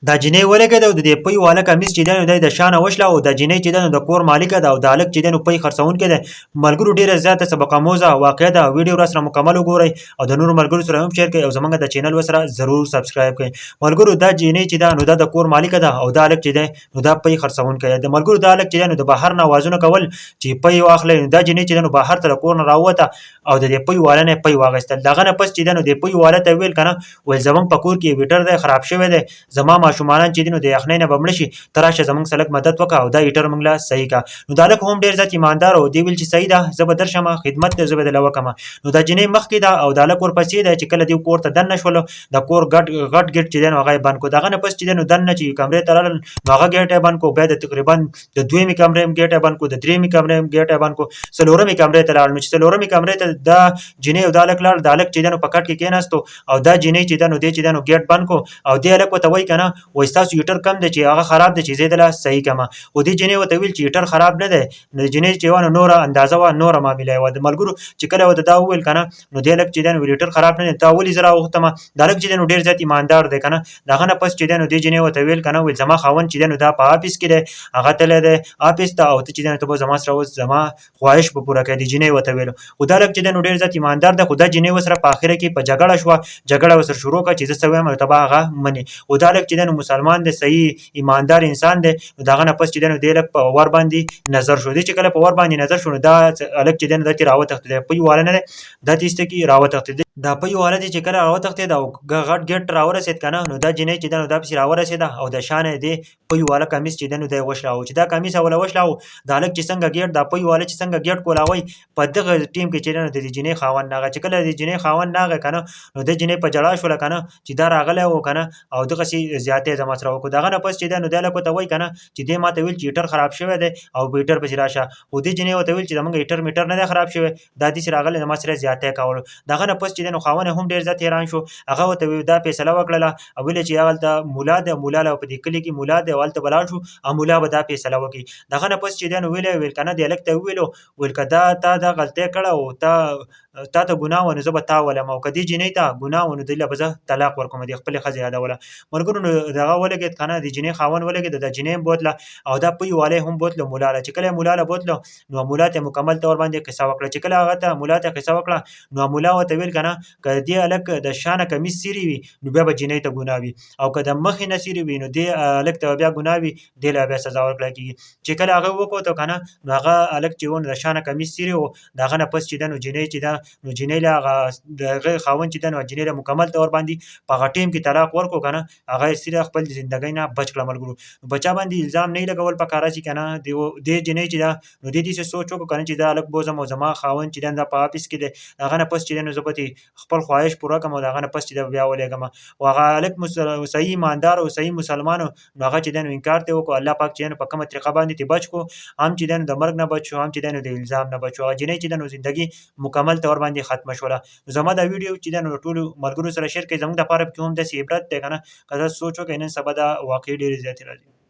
دا جنۍ ولګېده او د دې پۍ واله کمیس چې دی نو دی د شا نه وشله او دا جنۍ چې ده نو د کور مالکه ده او دا هلک چې دی نو پۍ خرڅونکی دی. ملګرو ډېره زیاته سبق آموزه واقعه ده. ویډیو راسره مکمل وګورئ او د نورو ملګرو سره هم شیر کړئ او زموږ د چینل ورسره ضرور سبسکرایب کړئ. ملګرو دا جنۍ چې ده نو دا د کور مالکه ده او دا هلک چې دی نو دا پۍ خرڅونکی دی. د ملګرو دا هلک چې دی نو د بهر نه اوازونه کول چې پۍ واخلئ. نو دا جنۍ چې ده نو بهر ته د کور نه راووته او د دې پۍ واله نه یې پۍ واخیستل. د هغه نه پس چې دی نو دې پۍ واله ته یې ویل که نه ویل زموږ په کور کې هیټر دی خراب شوی دی، زما ماشومانان چې دي نو د یخنۍ نه به مړه شي، ته راشه زموږ سره لږ مدد وکړه او دا هیټر موږ له صحیح کړه. نو دا هلک هم ډېر زیات ایماندار و، دې ویل چې صحیح ده زه به درشمه خدمت دی زه به درله وکړمه. نو دا جنۍ مخکې ده او دا هلک ورپسې دی چې کله دې کور ته دننه شولو د کور غټ ګېټ چې دی نو هغه یې بند کړو. د هغه نه پس چې دی نو دننه چې کمرې ته رالل نو هغه ګېټ یې بند کړو. بیا د تقریبا د دویمې کمرې هم ګېټ یې بند کړو، د درېیمې کمرې هم ګېټ یې بند کړو، څلورمې کمرې ته لاړل. نو چې څلورمې کمرې ته دا جنۍ او دا هلک لاړل، د هلک چې دی نو په کټ کې کېناستو او دا جنۍ چې ده نو دې چې ده نو ګېټ بند کړو او دې هلک ورته وایي که نه وایي ستاسو هیټر کم دی چې هغه خراب دی چې زه یې دله صحیح کړمه. خو دې جنۍ ورته ویل چې هیټر خراب نه دی. نو د جنۍ چې وه نو نوره اندازه وه، نوره معامله یې وه. د ملګرو چې کله ورته دا وویل که نه نو دې هلک چې دی نو ویل هیټر خراب نه دی، تا ولې زه راوغوښتمه. د هلک چې دی نو ډېر زیات ایماندار دی که نه. د هغه نه پس چې دی نو دې جنۍ ورته ویل که نه ویل زما خاوند چې دی نو دا په آفس کې دی، هغه تللی دی آفس ته او ته چې دی نو ته به زما سره اوس زما خواهش به پوره کوې. دې جنۍ ورته ویلو. خو دا هلک چې دی نو ډېر زیات ایماندار دی. خو دا جنۍ ورسره په اخره کې په جګړه شوه، جګړه ورسره شروع کړه چې زه څه ویم ته به هغه منې. خو دا هلک چې دی نو مسلمان دی، صحیح ایماندار انسان دی. نو د هغه نه پس چې دی نو دې هلک په ور باندې نظر شو. دې چې کله په ور باندې نظر شو نو دا هلک چې دی نو دا ترې راوتښتېدی، پۍ واله نه دی دا تېسته کې راوتښتېدی. دا پۍ واله چې کله راوتښتېد او غټ ګېټ راورسېد که نه نو دا جنۍ چې ده نو دا پسې راورسېده او د شا نه یې دې پۍ واله کمیس چې دی نو دی یې وشلاوه. چې دا کمیس اوله وشلاوه د هلک چې څنګه ګېټ دا پۍ واله چې څنګه ګېټ کولاوی په دغه ټیم کې چې دی نو د دې جنۍ خاوند راغی. چې کله د جنۍ خاوند راغی که نه نو د جنۍ په ژړا شوله که نه چې دا راغلی و که نه او دغسې زیاتی زما سره وکړو. د هغه نه پس چې دی نو دې هلک ورته وایي که نه چې دې ما ته ویل چې هیټر خراب شوی دی او په هیټر پسې راشه. خو دې جنۍ ورته ویل چې زموږ هیټر میټر نه دی خراب شوی، دا داسې راغلی زما سره زیاتی کولو. د هغه نه پس چې دی نو خاوند هم ډېر زیات حیران شو. هغه ورته دا فیصله وکړله او ویل چې هغلته مولا دی، مولا له په دې کلي کې مولا دی او هلته به لاړ شو او مولا به دا فیصله وکړي. د هغه نه پس چې دی نو ویل که نه دې هلک ته وویلو ویل که تا دا غلطۍ کړه او تا ته ګناه وه نو زه به تا ولم او که دې جنۍ ته ګناه وه نو دې له به زه طلاق ورکوم، دې خپلې ښځې یادوله. ملګرو نو دغه ولګېد که نه د جنۍ خاوند ولګېد، د جنۍ هم بوتله او دا پۍ والی هم بوتلو مولا له. چې کله یې مولا له بوتلو نو مولا ته یې مکمل طور باندې قصه وکړه. چې کله هغه ته مولا ته قصه وکړه نو مولا ورته ویل که نه که دې هلک د شا نه کمیس څیرې وي نو بیا به جنۍ ته ګناه وي او که د مخې نه څیرې وي نو دې هلک ته بیا ګناه وي، دې له بیا سزا ورکړی کېږي. چې کله هغه وکوتو که نه نو هغه هلک چې و نو د شا نه کمیس څیرې و. د هغه نه پس چې ده نو جنۍ چې ده نو جنۍ له هغه د هغې خاوند چې ده نو جنۍ له مکمل طور باندې په هغه ټیم کې طلاق ورکړو که نه هغه یې صرف خپل زندګۍ نه بچ کړه. ملګرو نو په چا باندې الزام نه لګول پکار راشي که نه دې جنۍ چې ده نو دې داسې سوچ وکړو که نه چې دا هلک بوځم او زما خاوند چې ده دا په آفس کې دی، د هغه نه پس چې دی نو زه به خپل خواهش پوره کړم او د هغه نه پس چې ده بیا ولېږمه. او هغه هلک صحیح ایماندار او صحیح مسلمان و نو هغه چې دی نو انکار ته وکړو. الله پاک چې دی نو په کومه طریقه باندې ترې بچ کړو، هم چې دی نو د مرګ نه بچ شو، هم چې دی نو د الزام نه بچ شو. هغه جنۍ چې ده نو زندګي مکمل طور باندې ختمه شوله. نو زما دا ویډیو چې دی نو ټولو ملګرو سره شیر کړئ، زموږ دپاره پکې هم داسې عبرت دی که نه که تاسو سوچ وکړئ نن سبا دا واقعي ډېرې زیاتې راځي.